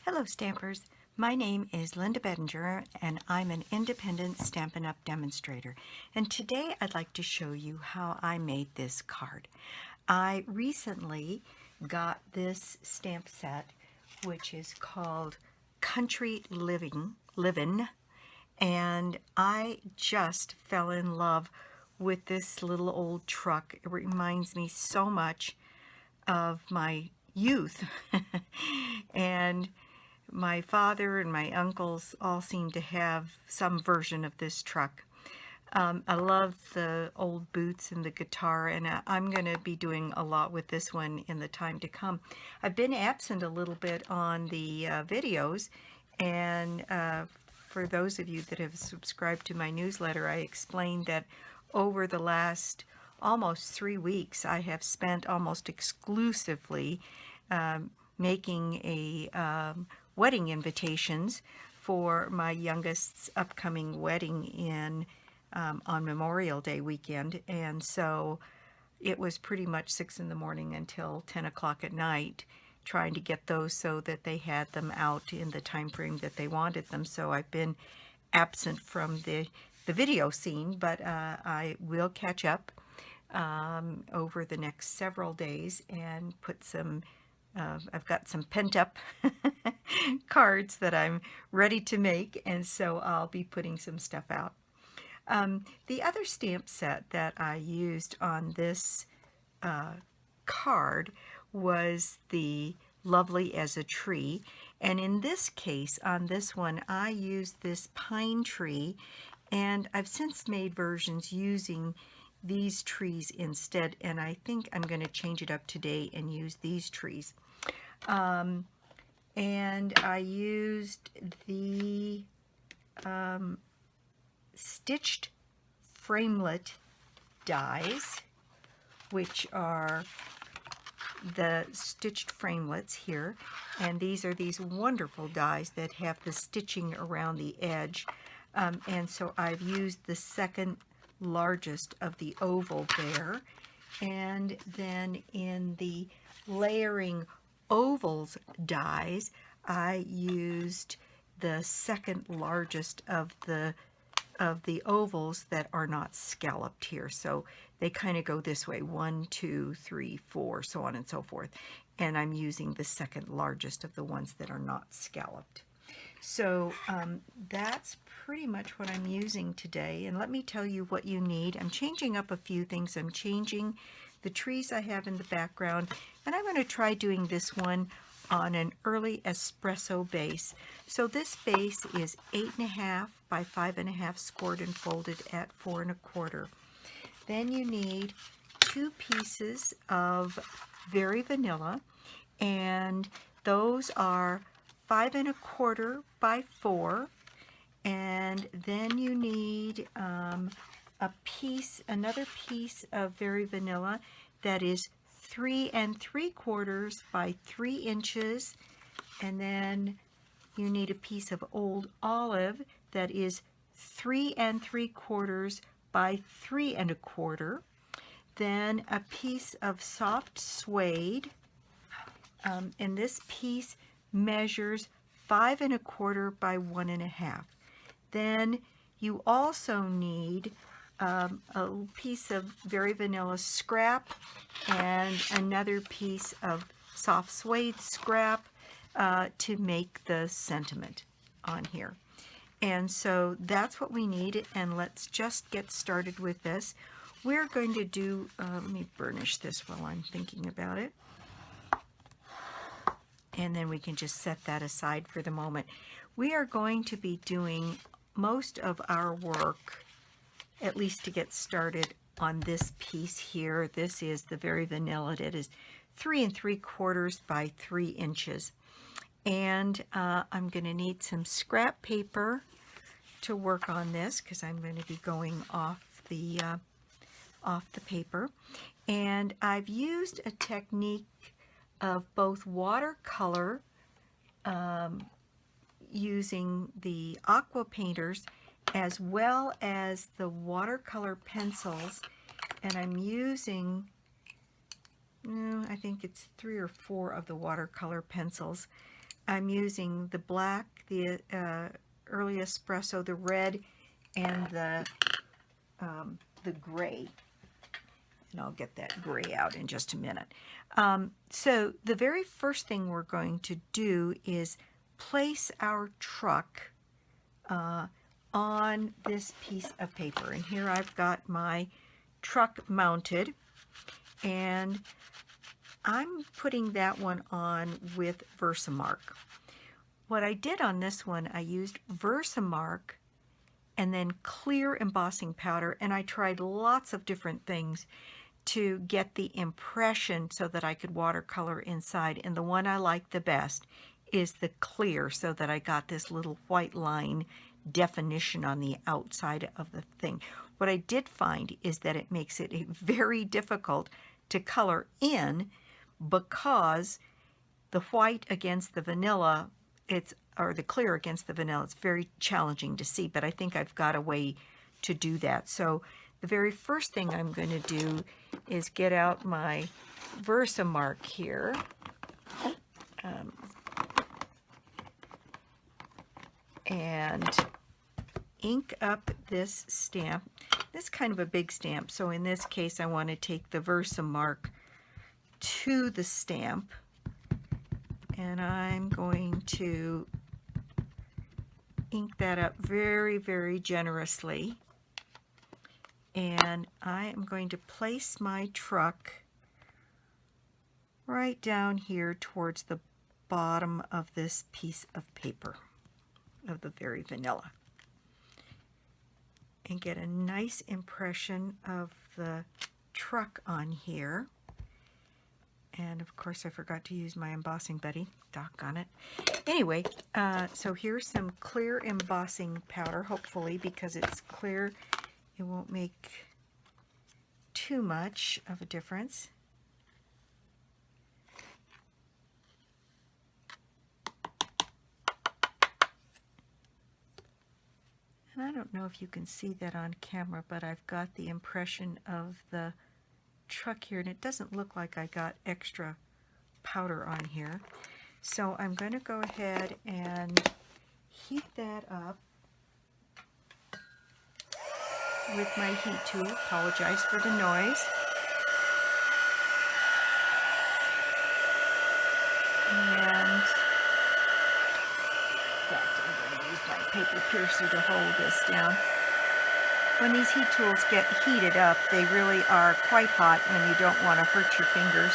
Hello Stampers, my name is Linda Bedinger and I'm an independent Stampin' Up! Demonstrator, and today I'd like to show you how I made this card. I recently got this stamp set which is called Country Livin', and I just fell in love with this little old truck. It reminds me so much of my youth and my father and my uncles all seem to have some version of this truck. I love the old boots and the guitar, and I'm going to be doing a lot with this one in the time to come. I've been absent a little bit on the videos, and for those of you that have subscribed to my newsletter, I explained that over the last almost 3 weeks I have spent almost exclusively making wedding invitations for my youngest's upcoming wedding on Memorial Day weekend, and so it was pretty much 6 in the morning until 10 o'clock at night trying to get those so that they had them out in the time frame that they wanted them. So I've been absent from the video scene, but I will catch up over the next several days and put some I've got some pent-up cards that I'm ready to make, and so I'll be putting some stuff out. The other stamp set that I used on this card was the Lovely as a Tree, and in this case, on this one, I used this pine tree, and I've since made versions using these trees instead, and I think I'm going to change it up today and use these trees. And I used the stitched framelit dies, which are the stitched framelits here, and these are these wonderful dies that have the stitching around the edge, and so I've used the second largest of the oval there, and then in the layering ovals dies I used the second largest of the ovals that are not scalloped here, so they kind of go this way, 1, 2, 3, 4, so on and so forth, and I'm using the second largest of the ones that are not scalloped. So that's pretty much what I'm using today, and let me tell you what you need. I'm changing up a few things. I'm changing the trees I have in the background, and I'm going to try doing this one on an early espresso base. So this base is 8.5 by 5.5 scored and folded at 4 1/4. Then you need 2 pieces of Very Vanilla, and those are 5 1/4 by 4, and then you need another piece of Very Vanilla that is 3 3/4 by 3 inches, and then you need a piece of Old Olive that is 3 3/4 by 3 1/4. Then a piece of soft suede, and this piece measures 5 1/4 by 1 1/2. Then you also need a piece of Very Vanilla scrap and another piece of soft suede scrap to make the sentiment on here. And so that's what we need, and let's just get started with this. We're going to do, let me burnish this while I'm thinking about it, and then we can just set that aside for the moment. We are going to be doing most of our work, at least to get started, on this piece here. This is the Very Vanilla. It is 3 3/4 by 3 inches. And I'm going to need some scrap paper to work on this because I'm going to be going off the paper. And I've used a technique of both watercolor using the aqua painters as well as the watercolor pencils, and I'm using I think it's 3 or 4 of the watercolor pencils I'm using the black, the early espresso, the red, and the gray. And I'll get that gray out in just a minute. So the very first thing we're going to do is place our truck on this piece of paper. And here I've got my truck mounted, and I'm putting that one on with Versamark. What I did on this one, I used Versamark and then clear embossing powder, and I tried lots of different things to get the impression so that I could watercolor inside. And the one I like the best is the clear, so that I got this little white line definition on the outside of the thing. What I did find is that it makes it very difficult to color in, because the white against the vanilla, or the clear against the vanilla, it's very challenging to see, but I think I've got a way to do that. So the very first thing I'm going to do is get out my Versamark here. And ink up this stamp. This is kind of a big stamp, so in this case I want to take the Versamark to the stamp, and I'm going to ink that up very, very generously. And I am going to place my truck right down here towards the bottom of this piece of paper, of the very vanilla, and get a nice impression of the truck on here. And of course I forgot to use my embossing buddy, doggone it. Anyway, so here's some clear embossing powder, hopefully, because it's clear it won't make too much of a difference. And I don't know if you can see that on camera, but I've got the impression of the truck here, and it doesn't look like I got extra powder on here. So I'm going to go ahead and heat that up with my heat tool. Apologize for the noise. And in fact, I'm going to use my paper piercer to hold this down. When these heat tools get heated up, they really are quite hot, and you don't want to hurt your fingers.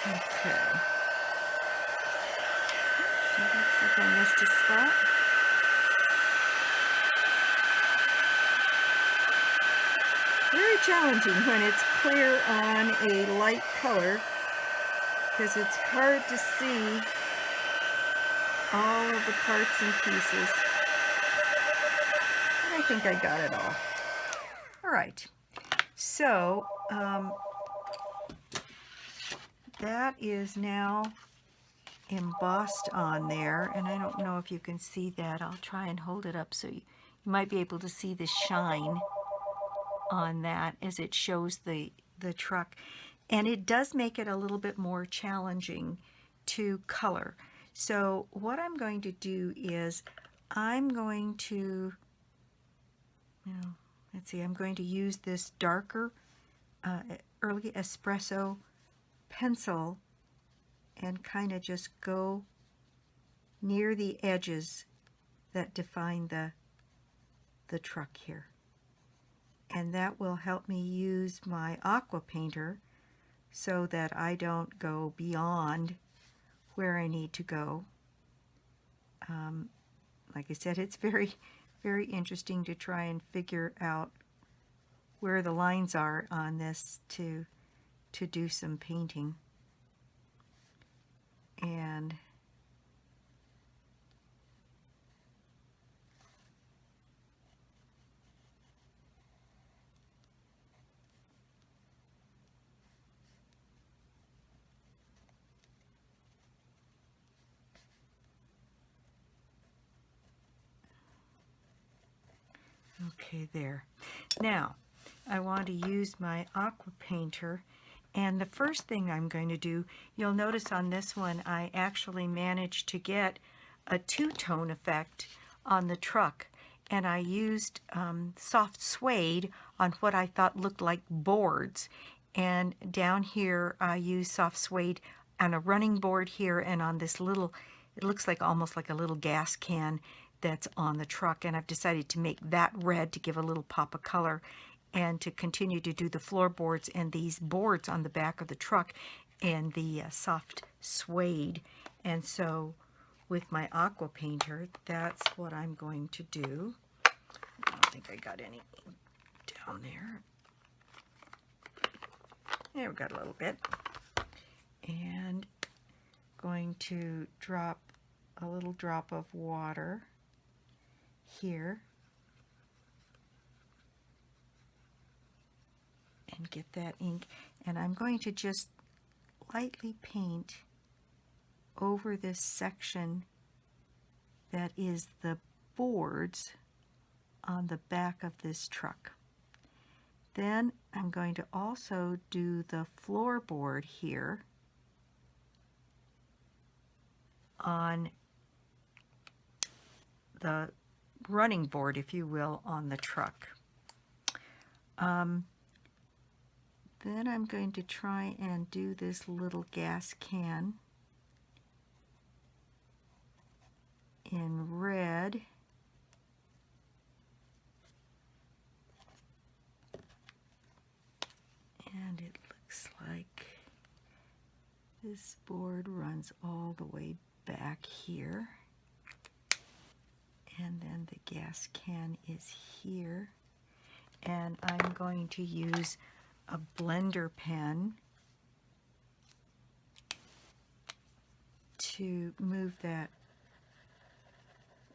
Okay. So looks like I missed a spot. Very challenging when it's clear on a light color, because it's hard to see all of the parts and pieces. I think I got it all. All right. So that is now embossed on there, and I don't know if you can see that. I'll try and hold it up so you might be able to see the shine on that as it shows the truck. And it does make it a little bit more challenging to color. So what I'm going to do is I'm going to, let's see, I'm going to use this darker early espresso pencil and kind of just go near the edges that define the truck here. And that will help me use my aqua painter so that I don't go beyond where I need to go. Like I said, it's very, very interesting to try and figure out where the lines are on this to do some painting. And Okay, there. Now, I want to use my aqua painter, and the first thing I'm going to do, you'll notice on this one I actually managed to get a two-tone effect on the truck, and I used soft suede on what I thought looked like boards, and down here I used soft suede on a running board here and on this little, it looks like almost like a little gas can that's on the truck, and I've decided to make that red to give a little pop of color and to continue to do the floorboards and these boards on the back of the truck and the soft suede. And so with my aqua painter, that's what I'm going to do. I don't think I got any down there. There, we got a little bit. And going to drop a little drop of water here and get that ink, and I'm going to just lightly paint over this section that is the boards on the back of this truck. Then I'm going to also do the floorboard here on the running board, if you will, on the truck. Then I'm going to try and do this little gas can in red. And it looks like this board runs all the way back here. And then the gas can is here. And I'm going to use a blender pen to move that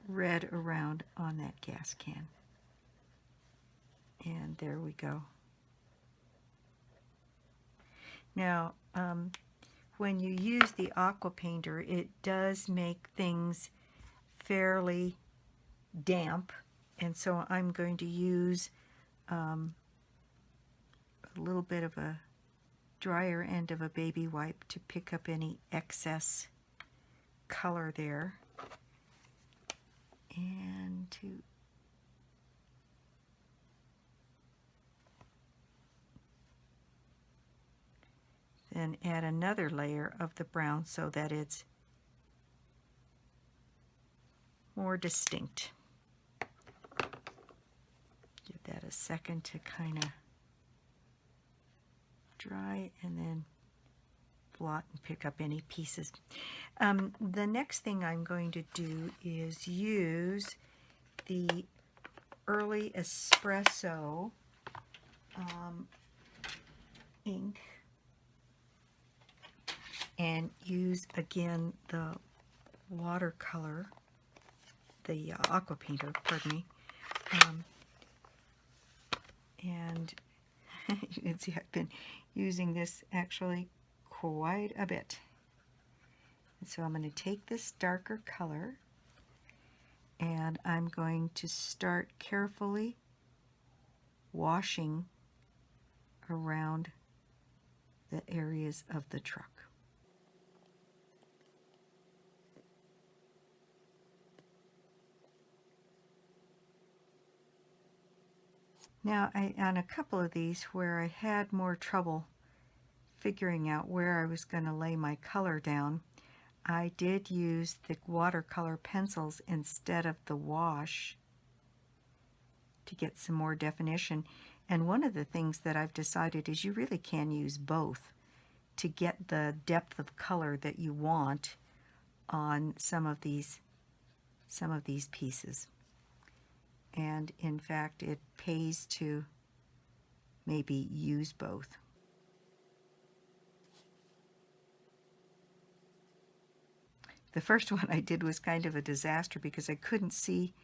red around on that gas can. And there we go. Now, when you use the aqua painter, it does make things fairly damp, and so I'm going to use a little bit of a drier end of a baby wipe to pick up any excess color there, and to then add another layer of the brown so that it's more distinct. Give that a second to kind of dry, and then blot and pick up any pieces. The next thing I'm going to do is use the early Espresso ink and use again the watercolor, the aqua painter, pardon me, and you can see I've been using this actually quite a bit. And so I'm going to take this darker color and I'm going to start carefully washing around the areas of the truck. Now, on a couple of these where I had more trouble figuring out where I was going to lay my color down, I did use the watercolor pencils instead of the wash to get some more definition. And one of the things that I've decided is you really can use both to get the depth of color that you want on some of these pieces. And in fact, it pays to maybe use both. The first one I did was kind of a disaster because I couldn't see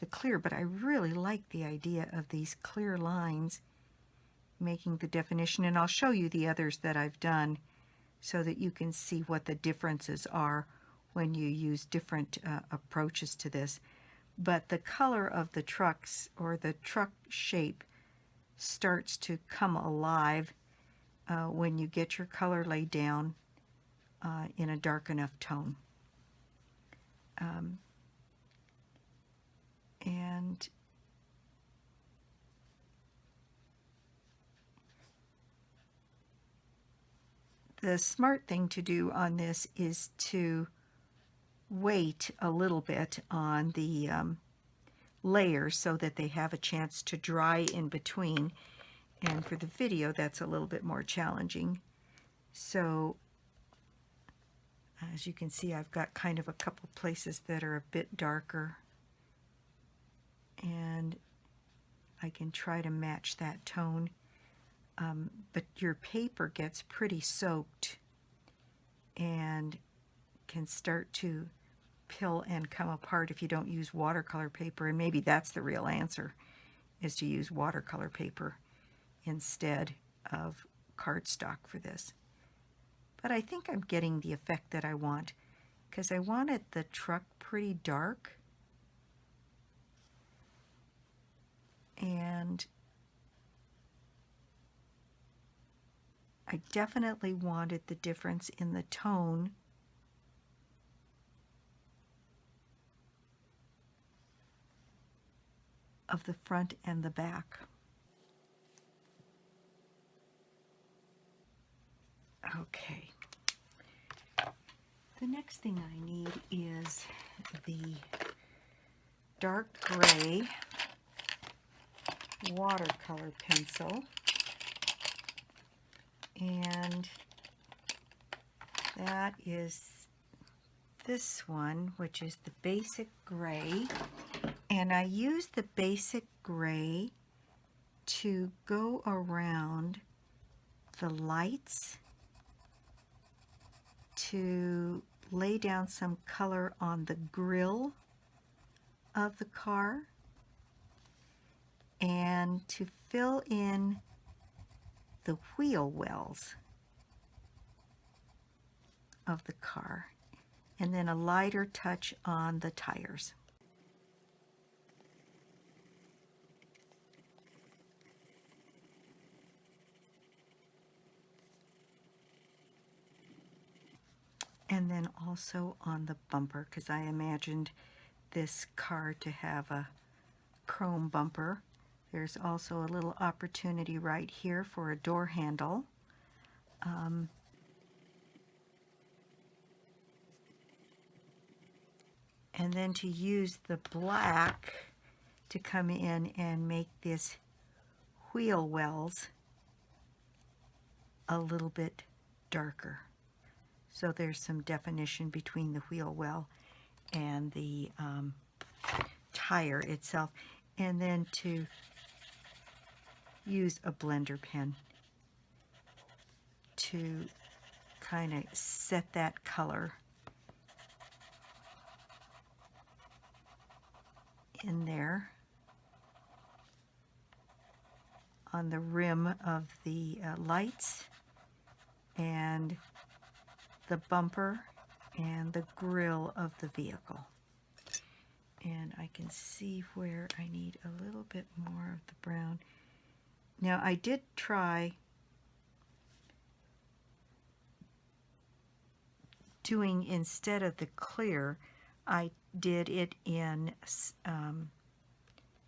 the clear, but I really like the idea of these clear lines making the definition, and I'll show you the others that I've done so that you can see what the differences are when you use different approaches to this. but the color of the trucks, or the truck shape, starts to come alive when you get your color laid down in a dark enough tone. And the smart thing to do on this is to wait a little bit on the layers so that they have a chance to dry in between. And for the video, that's a little bit more challenging. So as you can see, I've got kind of a couple places that are a bit darker, and I can try to match that tone. But your paper gets pretty soaked and can start to pill and come apart if you don't use watercolor paper, and maybe that's the real answer, is to use watercolor paper instead of cardstock for this. But I think I'm getting the effect that I want, because I wanted the truck pretty dark, and I definitely wanted the difference in the tone of the front and the back. Okay. The next thing I need is the dark gray watercolor pencil, and that is this one, which is the basic gray. And I use the basic gray to go around the lights, to lay down some color on the grille of the car, and to fill in the wheel wells of the car, and then a lighter touch on the tires. And then also on the bumper, because I imagined this car to have a chrome bumper. There's also a little opportunity right here for a door handle. And then to use the black to come in and make this wheel wells a little bit darker. So there's some definition between the wheel well and the tire itself. And then to use a blender pen to kind of set that color in there on the rim of the lights and the bumper and the grille of the vehicle. And I can see where I need a little bit more of the brown. Now I did try doing, instead of the clear, I did it in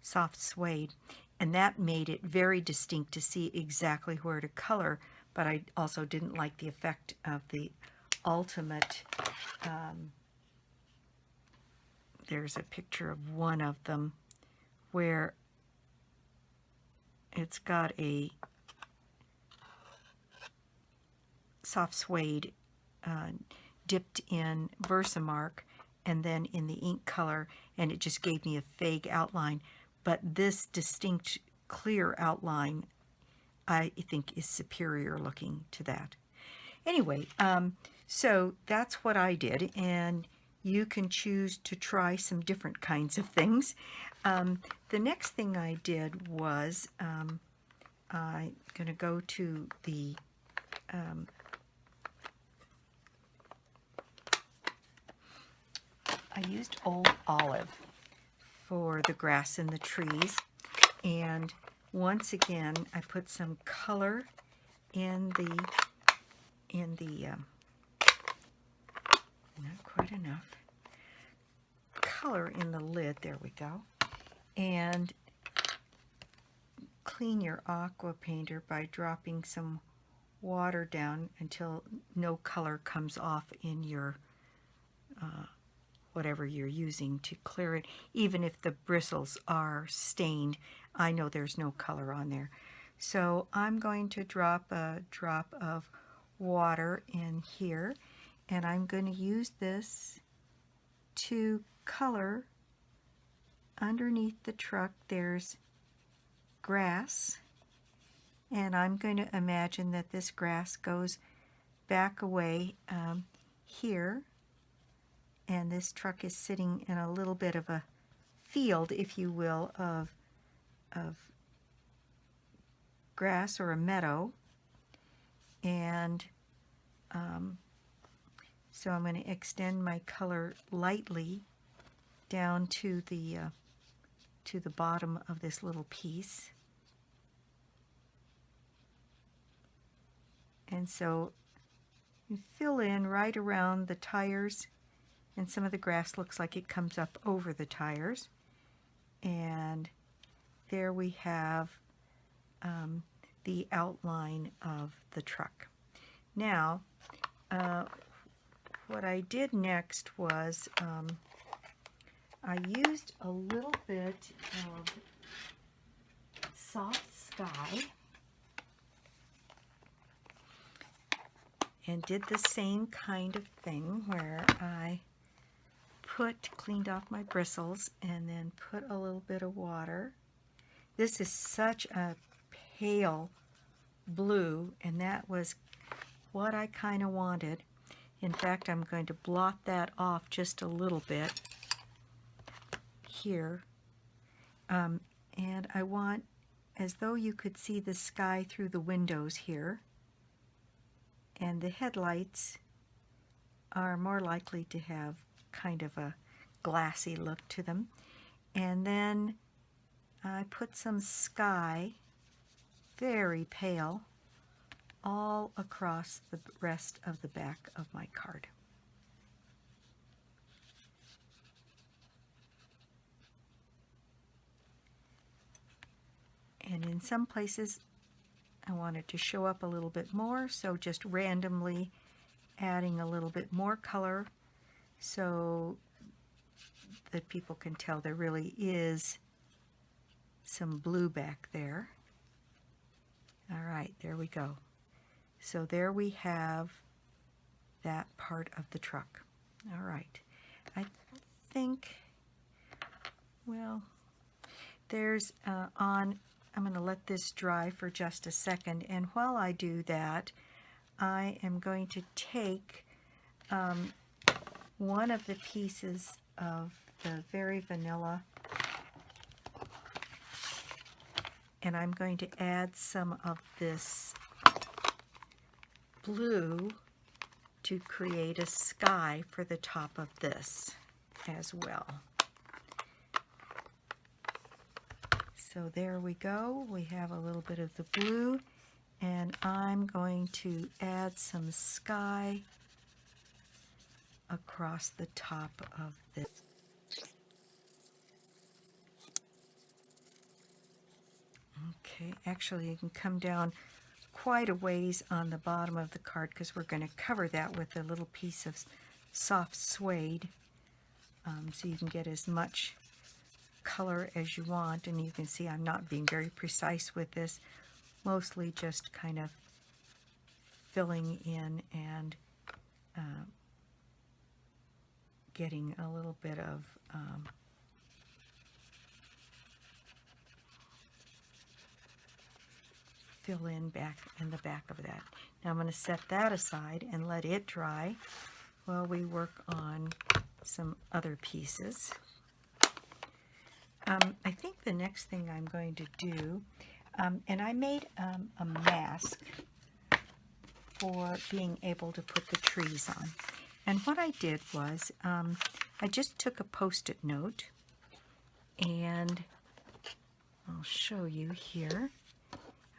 soft suede, and that made it very distinct to see exactly where to color, but I also didn't like the effect of the ultimate. There's a picture of one of them where it's got a soft suede dipped in Versamark and then in the ink color, and it just gave me a vague outline. But this distinct clear outline, I think, is superior looking to that. Anyway, so that's what I did, and you can choose to try some different kinds of things. The next thing I did was I'm going to go to the I used Old Olive for the grass and the trees. And once again, I put some color in the not quite enough color in the lid. There we go. And clean your aqua painter by dropping some water down until no color comes off in your whatever you're using to clear it. Even if the bristles are stained, I know there's no color on there. So I'm going to drop a drop of water in here, and I'm going to use this to color underneath the truck. There's grass, and I'm going to imagine that this grass goes back away here, and this truck is sitting in a little bit of a field, if you will, of grass or a meadow. And so I'm going to extend my color lightly down to the bottom of this little piece. And so you fill in right around the tires, and some of the grass looks like it comes up over the tires. And there we have the outline of the truck. Now, what I did next was I used a little bit of soft sky and did the same kind of thing where I cleaned off my bristles and then put a little bit of water. This is such a pale blue, and that was what I kind of wanted. In fact, I'm going to blot that off just a little bit here. And I want as though you could see the sky through the windows here. And the headlights are more likely to have kind of a glassy look to them. And then I put some sky, very pale, all across the rest of the back of my card. And in some places I wanted to show up a little bit more, so just randomly adding a little bit more color so that people can tell there really is some blue back there. All right, there we go. So there we have that part of the truck. All right, I think, well, there's I'm going to let this dry for just a second, and while I do that, I am going to take one of the pieces of the very vanilla, and I'm going to add some of this blue to create a sky for the top of this as well. So there we go. We have a little bit of the blue, and I'm going to add some sky across the top of this. Okay, actually you can come down quite a ways on the bottom of the card because we're going to cover that with a little piece of soft suede, so you can get as much color as you want. And you can see I'm not being very precise with this, mostly just kind of filling in and getting a little bit of fill in back in the back of that. Now I'm going to set that aside and let it dry while we work on some other pieces. I think the next thing I'm going to do, and I made a mask for being able to put the trees on. And what I did was I just took a Post-it note and I'll show you here.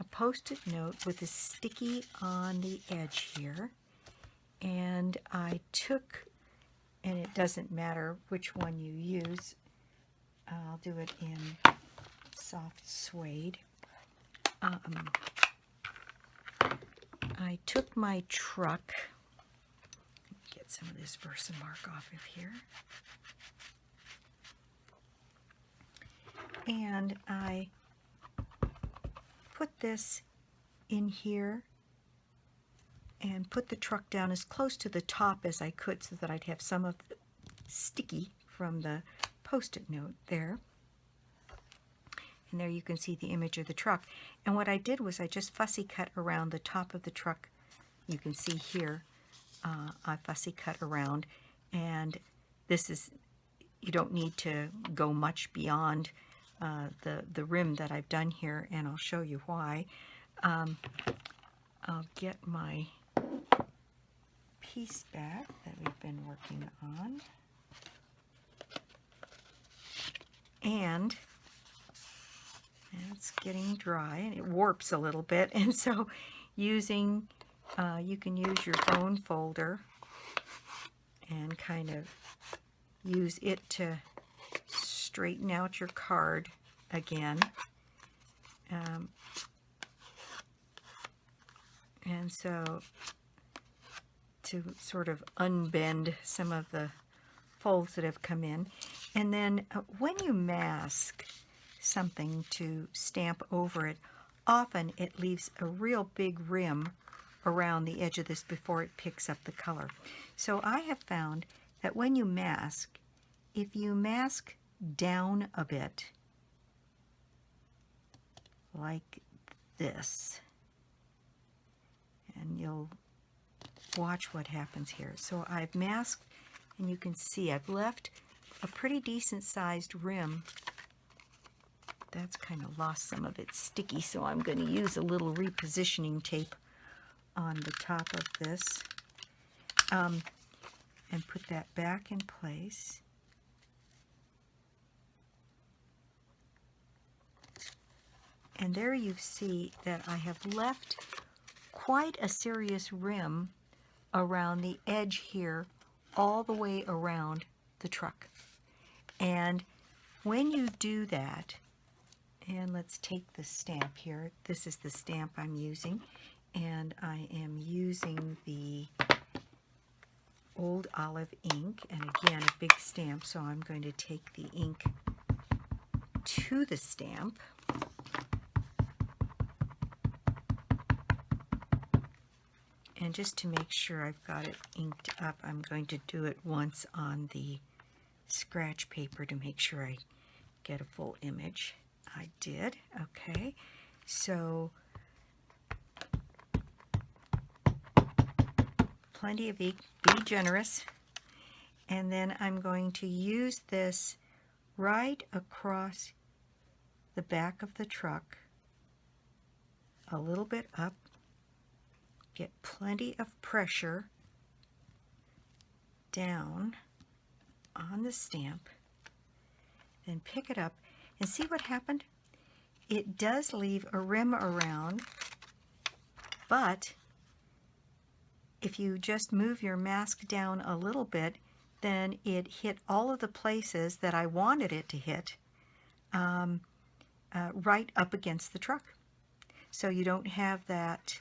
A Post-it note with a sticky on the edge here, and I took, and it doesn't matter which one you use, I'll do it in soft suede. I took my truck, get some of this Versamark off of here, and I put this in here and put the truck down as close to the top as I could so that I'd have some of the sticky from the Post-it note there. And there you can see the image of the truck. And what I did was I just fussy cut around the top of the truck. You can see here I fussy cut around, and this is, you don't need to go much beyond the rim that I've done here, and I'll show you why. I'll get my piece back that we've been working on, and it's getting dry and it warps a little bit, and so using you can use your bone folder and kind of use it to straighten out your card again, and so to sort of unbend some of the folds that have come in. And then when you mask something to stamp over it, often it leaves a real big rim around the edge of this before it picks up the color. So I have found that when you mask, if you mask down a bit, like this, and you'll watch what happens here. So I've masked, and you can see I've left a pretty decent sized rim. That's kind of lost some of its sticky, so I'm going to use a little repositioning tape on the top of this and put that back in place. And there you see that I have left quite a serious rim around the edge here, all the way around the truck. And when you do that, and let's take the stamp here. This is the stamp I'm using, and I am using the Old Olive ink, and again a big stamp, so I'm going to take the ink to the stamp. And just to make sure I've got it inked up, I'm going to do it once on the scratch paper to make sure I get a full image. I did. Okay. So plenty of ink. Be generous. And then I'm going to use this right across the back of the truck, a little bit up. Get plenty of pressure down on the stamp, then pick it up and see what happened. It does leave a rim around, but if you just move your mask down a little bit, then it hit all of the places that I wanted it to hit right up against the truck. So you don't have that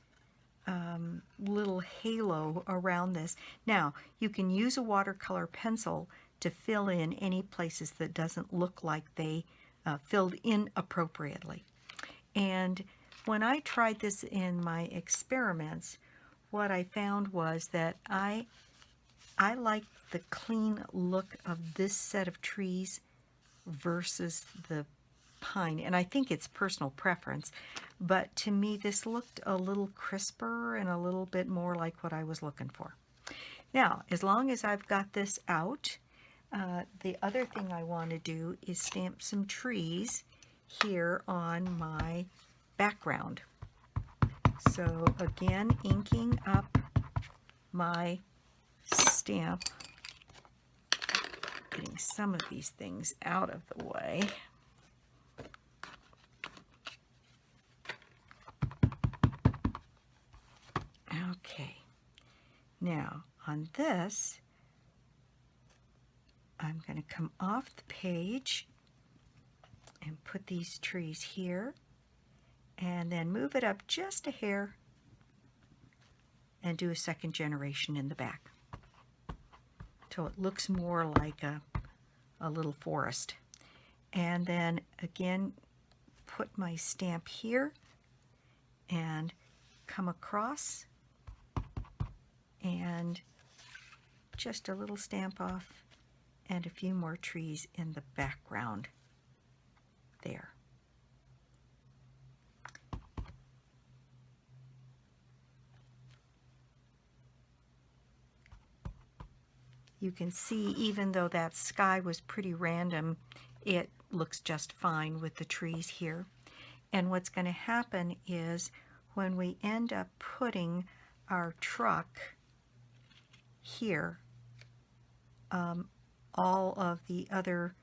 little halo around this. Now, you can use a watercolor pencil to fill in any places that doesn't look like they filled in appropriately. And when I tried this in my experiments, what I found was that I like the clean look of this set of trees versus the pine, and I think it's personal preference, but to me this looked a little crisper and a little bit more like what I was looking for. Now, as long as I've got this out, the other thing I want to do is stamp some trees here on my background. So again, inking up my stamp getting some of these things out of the way. Okay, now on this, I'm going to come off the page and put these trees here, and then move it up just a hair and do a second generation in the back, so it looks more like a little forest. And then again, put my stamp here and come across and just a little stamp off and a few more trees in the background there. You can see, even though that sky was pretty random, it looks just fine with the trees here. And what's going to happen is when we end up putting our truck here, all of the other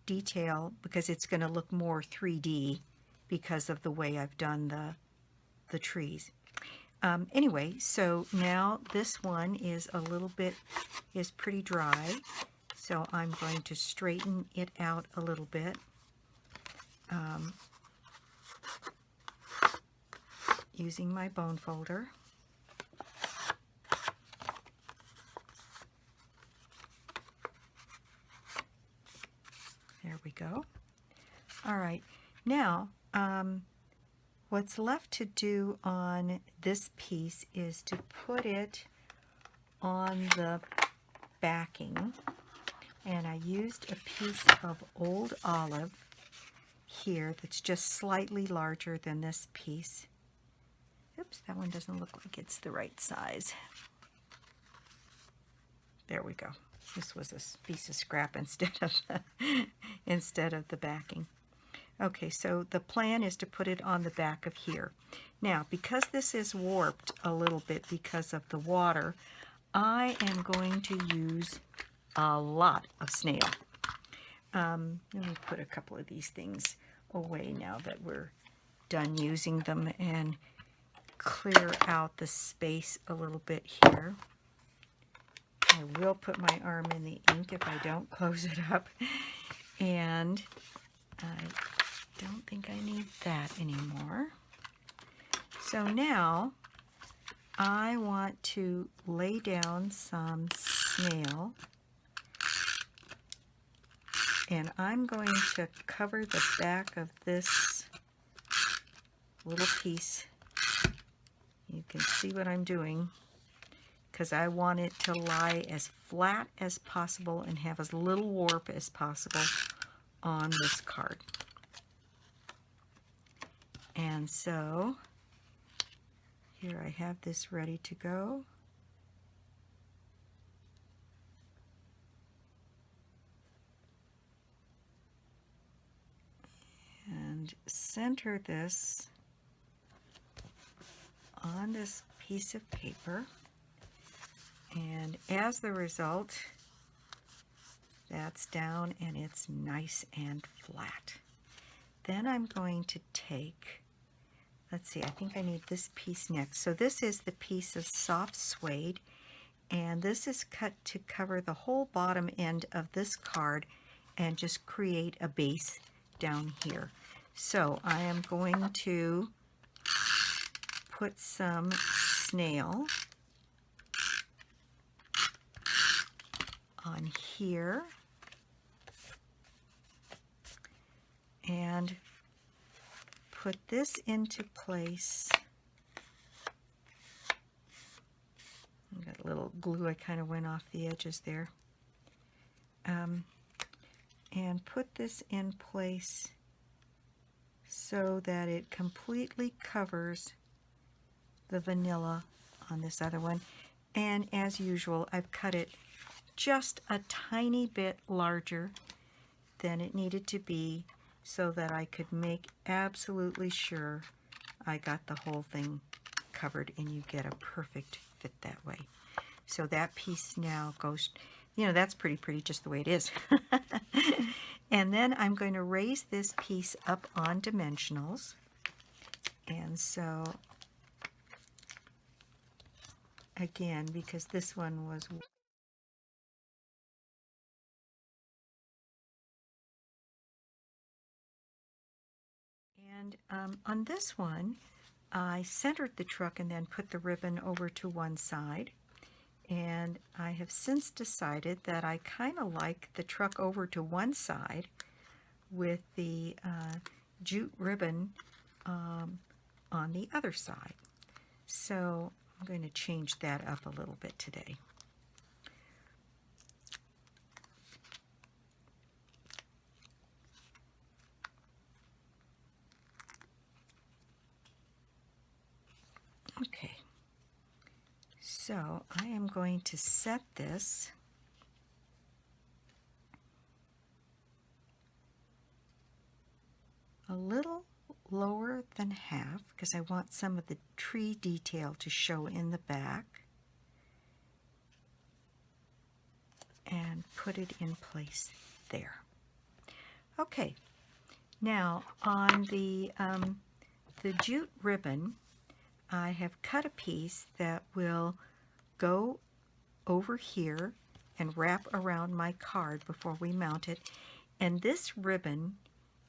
detail, because it's going to look more 3D because of the way I've done the trees. Anyway, so now this one is pretty dry, so I'm going to straighten it out a little bit. Using my bone folder. There we go. All right, now what's left to do on this piece is to put it on the backing, and I used a piece of old olive here that's just slightly larger than this piece. Oops, that one doesn't look like it's the right size. There we go. This was a piece of scrap instead of the backing. Okay, so the plan is to put it on the back of here. Now, because this is warped a little bit because of the water, I am going to use a lot of snail. Let me put a couple of these things away now that we're done using them and clear out the space a little bit here. I will put my arm in the ink if I don't close it up. And I don't think I need that anymore. So now I want to lay down some snail, and I'm going to cover the back of this little piece. You can see what I'm doing, because I want it to lie as flat as possible and have as little warp as possible on this card. And so here I have this ready to go. And center this on this piece of paper. And as the result, that's down and it's nice and flat. Then I'm going to take, let's see, I think I need this piece next. So this is the piece of soft suede, and this is cut to cover the whole bottom end of this card and just create a base down here. So I am going to put some snail on here and put this into place. I've got a little glue, I kind of went off the edges there. And put this in place so that it completely covers the vanilla on this other one. And as usual, I've cut it just a tiny bit larger than it needed to be so that I could make absolutely sure I got the whole thing covered and you get a perfect fit that way. So that piece now goes, you know, that's pretty just the way it is. And then I'm going to raise this piece up on dimensionals. And so, again, because this one was... And on this one, I centered the truck and then put the ribbon over to one side. And I have since decided that I kind of like the truck over to one side with the jute ribbon on the other side. So I'm going to change that up a little bit today. Okay, so I am going to set this a little lower than half because I want some of the tree detail to show in the back, and put it in place there. Okay, now on the jute ribbon, I have cut a piece that will go over here and wrap around my card before we mount it. And this ribbon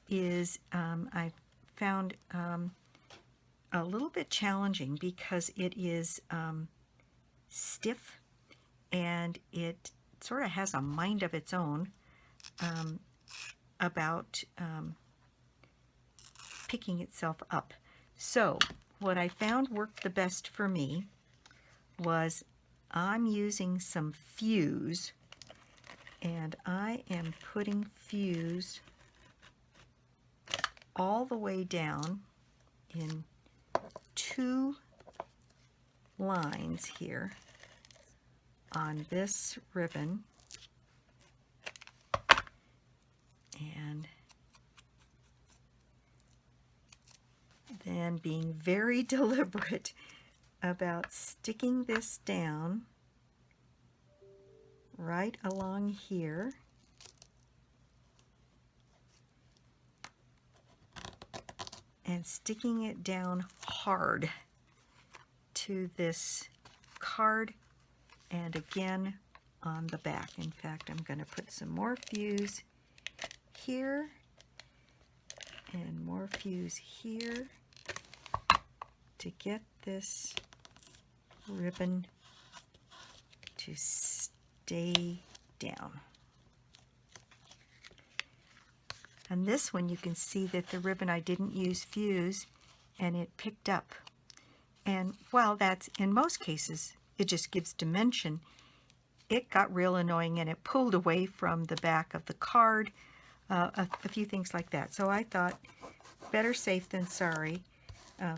is, I found a little bit challenging because it is stiff and it sort of has a mind of its own about picking itself up. So what I found worked the best for me was I'm using some fuse, and I am putting fuse all the way down in 2 lines here on this ribbon, and then being very deliberate about sticking this down right along here, and sticking it down hard to this card, and again on the back. In fact, I'm going to put some more fuse here and more fuse here to get this ribbon to stay down. On this one, you can see that the ribbon, I didn't use fuse, and it picked up. And while that's, in most cases, it just gives dimension, it got real annoying and it pulled away from the back of the card, a few things like that. So I thought, better safe than sorry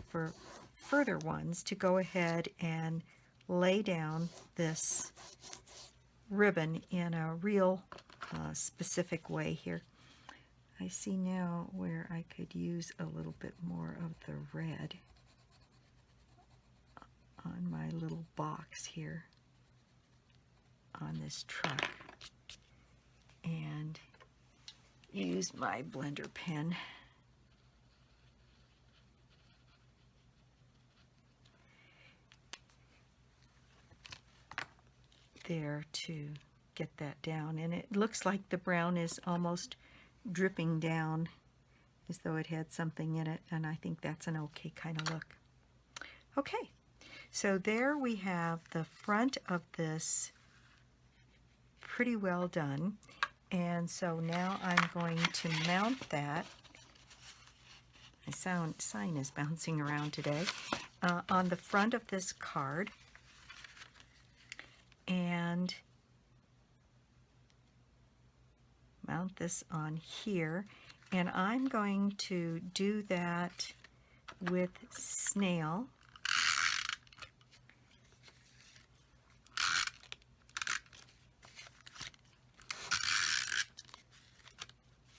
for further ones, to go ahead and lay down this ribbon in a real specific way here. I see now where I could use a little bit more of the red on my little box here on this truck, and use my blender pen there to get that down. And it looks like the brown is almost dripping down as though it had something in it, and I think that's an okay kind of look. Okay, so there we have the front of this pretty well done, and so now I'm going to mount that. My sign is bouncing around today, on the front of this card, and mount this on here. And I'm going to do that with snail.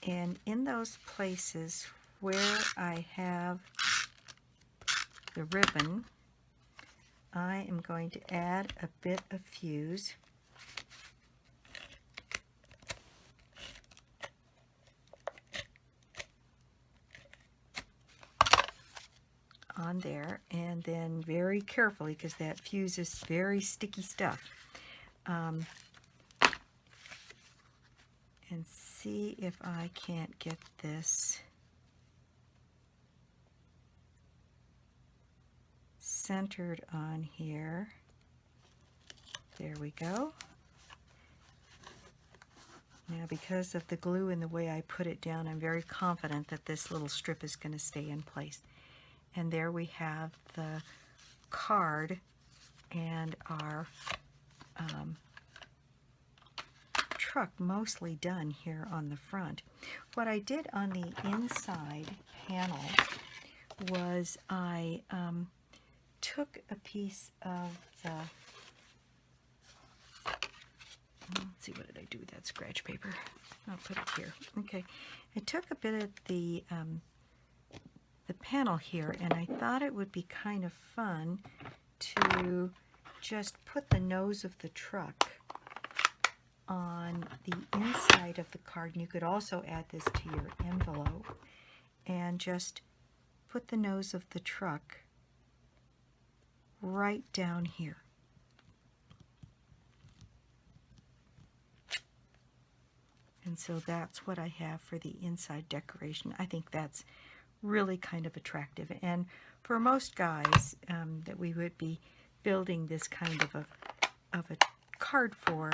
And in those places where I have the ribbon, I am going to add a bit of fuse on there, and then very carefully, because that fuses very sticky stuff, and see if I can't get this centered on here. There we go. Now, because of the glue and the way I put it down, I'm very confident that this little strip is going to stay in place. And there we have the card and our truck mostly done here on the front. What I did on the inside panel was I took a piece of the, let's see, what did I do with that scratch paper? I'll put it here. Okay, I took a bit of the panel here, and I thought it would be kind of fun to just put the nose of the truck on the inside of the card. And you could also add this to your envelope and just put the nose of the truck right down here. And so that's what I have for the inside decoration. I think that's really kind of attractive. And for most guys that we would be building this kind of a card for,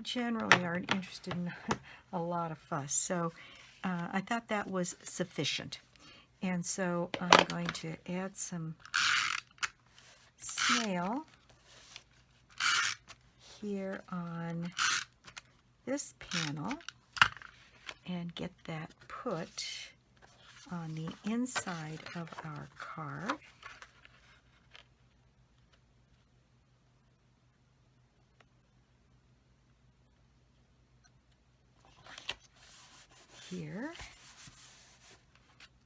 generally aren't interested in a lot of fuss. So I thought that was sufficient. And so I'm going to add some snail here on this panel and get that put on the inside of our card. Here.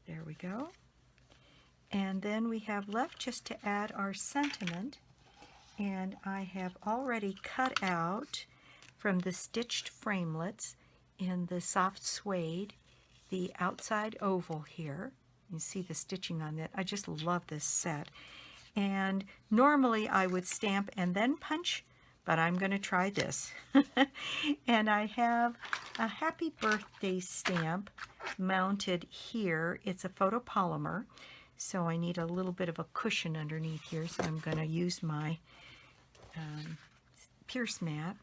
There we go. And then we have left just to add our sentiment, and I have already cut out from the stitched framelits in the soft suede the outside oval here. You see the stitching on that. I just love this set. And normally I would stamp and then punch, but I'm going to try this. And I have a happy birthday stamp mounted here. It's a photopolymer, so I need a little bit of a cushion underneath here, so I'm going to use my Pierce mat.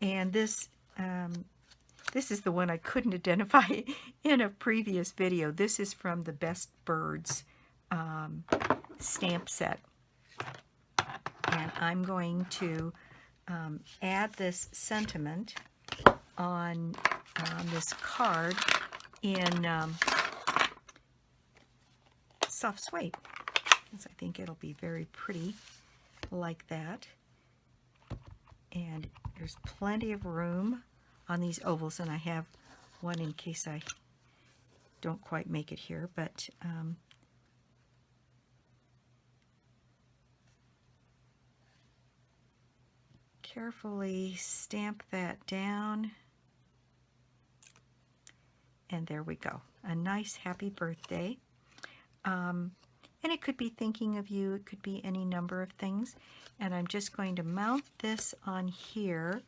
And this is the one I couldn't identify in a previous video. This is from the Best Birds stamp set. And I'm going to add this sentiment on this card in soft suede, because I think it'll be very pretty like that. And there's plenty of room on these ovals, and I have one in case I don't quite make it here, but carefully stamp that down, and there we go. A nice happy birthday. And it could be thinking of you, it could be any number of things. And I'm just going to mount this on here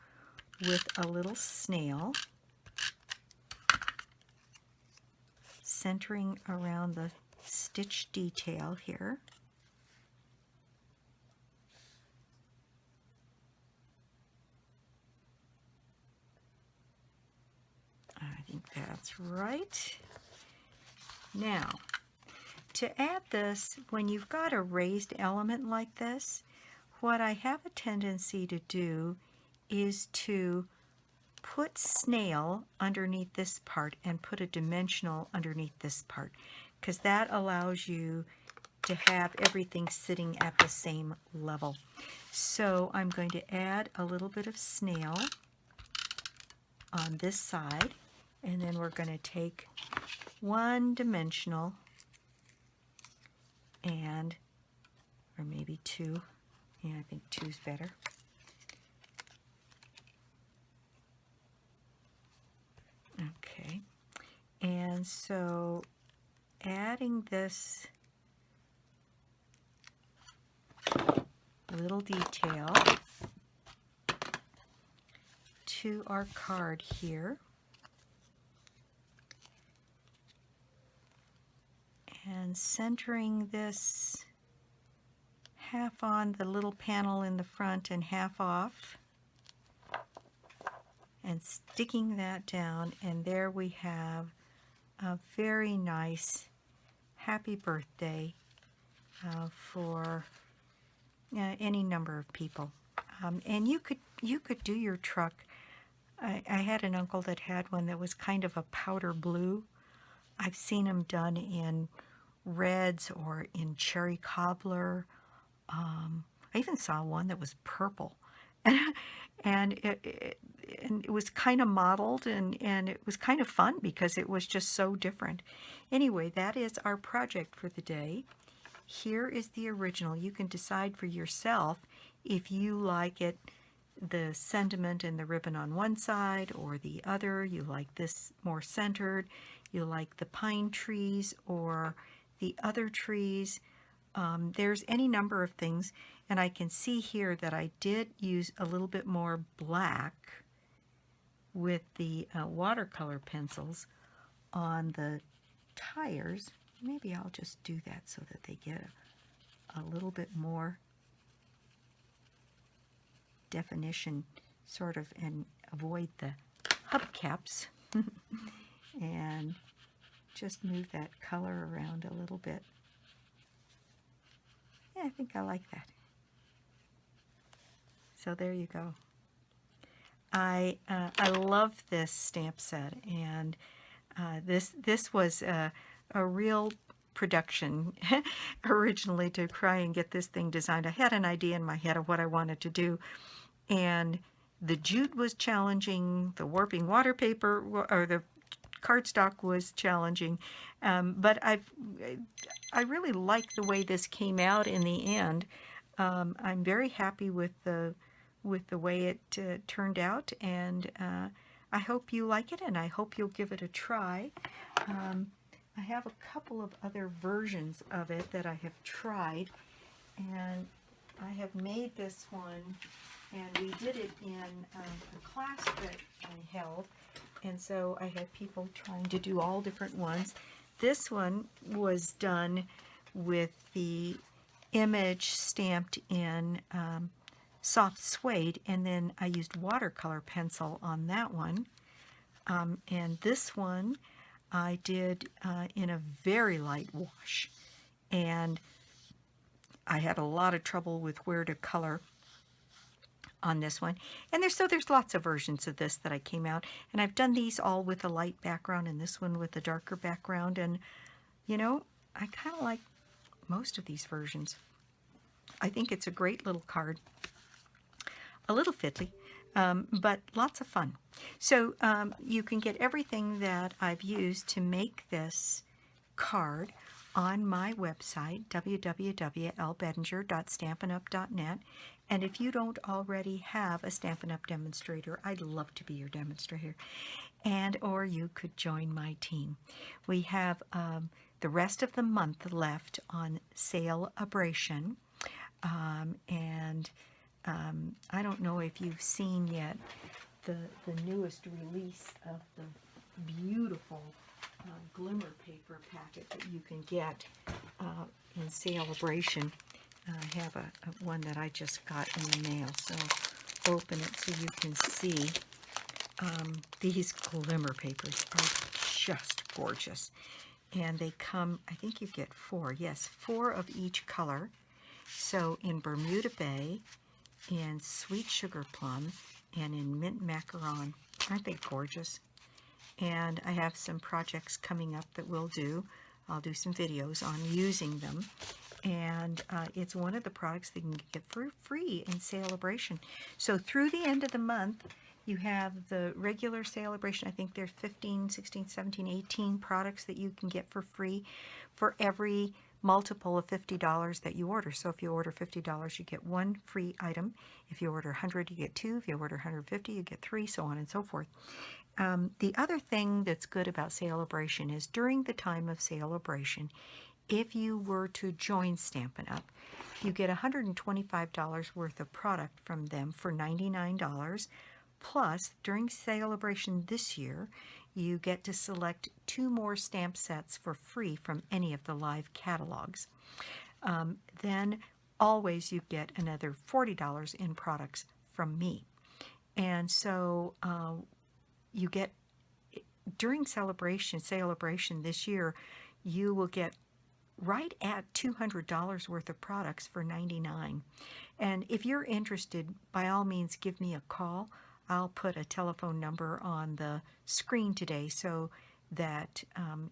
with a little snail, centering around the stitch detail here. I think that's right. Now, to add this, when you've got a raised element like this, what I have a tendency to do is to put snail underneath this part and put a dimensional underneath this part, because that allows you to have everything sitting at the same level. So I'm going to add a little bit of snail on this side, and then we're going to take one dimensional and, or maybe two. Yeah, I think two's better. Okay, and so adding this little detail to our card here. And centering this half on the little panel in the front and half off. And sticking that down, and there we have a very nice happy birthday for any number of people. And you could do your truck. I had an uncle that had one that was kind of a powder blue. I've seen them done in reds or in cherry cobbler. I even saw one that was purple. And it was kind of modeled, and it was kind of fun because it was just so different. Anyway, that is our project for the day. Here is the original. You can decide for yourself if you like it, the sentiment and the ribbon on one side or the other. You like this more centered. You like the pine trees or the other trees. There's any number of things, and I can see here that I did use a little bit more black with the watercolor pencils on the tires. Maybe I'll just do that so that they get a little bit more definition, sort of, and avoid the hubcaps. And just move that color around a little bit. Yeah, I think I like that. So there you go. I love this stamp set, and this was a real production originally to try and get this thing designed. I had an idea in my head of what I wanted to do, and the jute was challenging, the warping water paper or the cardstock was challenging, but I really like the way this came out in the end. I'm very happy with the way it turned out, and I hope you like it, and I hope you'll give it a try. I have a couple of other versions of it that I have tried, and I have made this one, and we did it in a class that I held, and so I had people trying to do all different ones. This one was done with the image stamped in soft suede, and then I used watercolor pencil on that one. And this one I did in a very light wash, and I had a lot of trouble with where to color on this one. And there's lots of versions of this that I came out, and I've done these all with a light background and this one with a darker background, and you know, I kind of like most of these versions. I think it's a great little card. A little fiddly, but lots of fun. So you can get everything that I've used to make this card on my website, www.lbedinger.stampinup.net. And if you don't already have a Stampin' Up! Demonstrator, I'd love to be your demonstrator. Or you could join my team. We have the rest of the month left on Sale-abration. I don't know if you've seen yet the newest release of the beautiful glimmer paper packet that you can get in Sale-abration. I have one that I just got in the mail, so open it so you can see. These glimmer papers are just gorgeous, and they come, I think you get 4, yes, 4 of each color. So in Bermuda Bay, in Sweet Sugar Plum, and in Mint Macaron. Aren't they gorgeous? And I have some projects coming up that we'll do. I'll do some videos on using them. And it's one of the products that you can get for free in Sale-abration. So through the end of the month, you have the regular Sale-abration. I think there's 15, 16, 17, 18 products that you can get for free for every multiple of $50 that you order. So if you order $50, you get 1 free item. If you order 100, you get 2. If you order 150, you get 3, so on and so forth. The other thing that's good about Sale-abration is during the time of Sale-abration, if you were to join Stampin' Up, you get $125 worth of product from them for $99. Plus, during celebration this year, you get to select 2 more stamp sets for free from any of the live catalogs. Then always you get another $40 in products from me. And so you get, during celebration this year, you will get right at $200 worth of products for $99. And if you're interested, by all means, give me a call. I'll put a telephone number on the screen today so that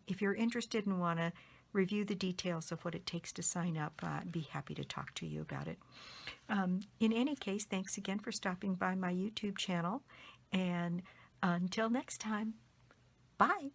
if you're interested and want to review the details of what it takes to sign up, I'd be happy to talk to you about it. In any case, thanks again for stopping by my YouTube channel, and until next time, bye!